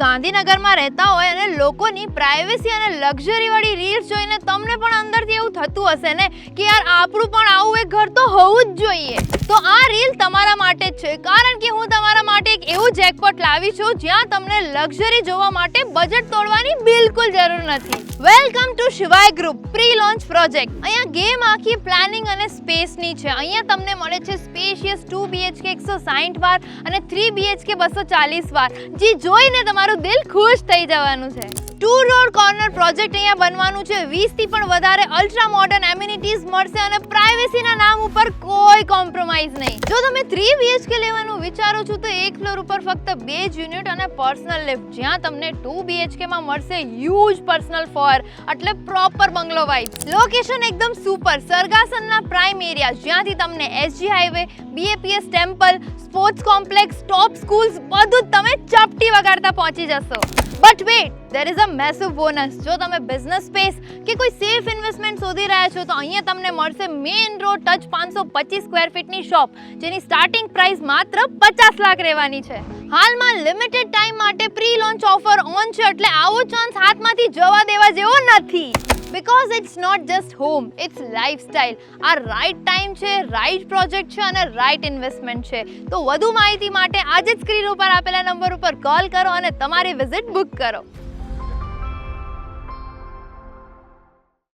ગાંધીનગરમાં રહેતા હોય અને લોકોની પ્રાઇવેસી અને લક્ઝરી વાળી રીલ્સ જોઈને તમને પણ અંદરથી એવું થતું હશે ને કે યાર આપણું પણ આવું એક ઘર તો હોવું જ જોઈએ. તો આ રીલ તમારા માટે જ છે, કારણ કે હું તમારા માટે એક એવું જેકપોટ લાવી છું જ્યાં તમને લક્ઝરી જોવા માટે બજેટ તોડવાની બિલકુલ જરૂર નથી. વેલકમ ટુ શિવાય ગ્રુપ પ્રી લોન્ચ પ્રોજેક્ટ. અહીંયા ગેમ આખી પ્લાનિંગ અને સ્પેસની છે. અહીંયા તમને મળે છે સ્પેશિયસ 2 BHK 160 વાર અને 3 BHK 240 વાર, જે જોઈને તમારું દિલ ખુશ થઈ જવાનું છે. 2 રોડ કોર્નર પ્રોજેક્ટ અહીંયા બનવાનું છે. 20 થી પણ વધારે અલ્ટ્રા મોડર્ન એમ્યુનિટીઝ મળશે અને પ્રાઇવેસીના નામ ઉપર કોઈ કોમ્પ્રોમાઇઝ નહીં. જો તમે 3 BHK લેવાનું વિચારો છો તો એક ફ્લોર ઉપર ફક્ત 2 જ યુનિટ અને પર્સનલ લિફ્ટ, જ્યાં તમને 2 BHK માં મળશે હ્યુજ પર્સનલ ફોર, એટલે પ્રોપર બંગલો વાઇબ્સ. લોકેશન એકદમ સુપર, સરગાસનના પ્રાઇમ એરિયા, જ્યાંથી તમને SG highway, BAPS temple, sports complex, top schools બધું જ તમે ચપટી વગાડતા પહોંચી જશો. But wait, there is a massive bonus. જો તમે બિઝનેસ સ્પેસ કે કોઈ સેફ ઇન્વેસ્ટમેન્ટ શોધી રહ્યા છો તો અહીંયા તમને મળશે મેઇન રોડ ટચ 525 સ્ક્વેર ફીટની શોપ, જેની સ્ટાર્ટિંગ પ્રાઇસ માત્ર 50 લાખ રહેવાની છે. હાલમાં લિમિટેડ ટાઈમ માટે પ્રી લોન્ચ ઓફર ઓન છે, એટલે આવો ચાન્સ હાથમાંથી જવા દેવા જેવો નથી. Because it's not just home, it's lifestyle. આ રાઈટ ટાઈમ છે, રાઈટ પ્રોજેક્ટ છે અને રાઈટ ઇન્વેસ્ટમેન્ટ છે. તો વધુ માહિતી માટે આજે જ સ્ક્રીન ઉપર આપેલા નંબર ઉપર કોલ કરો અને તમારી વિઝિટ બુક કરો.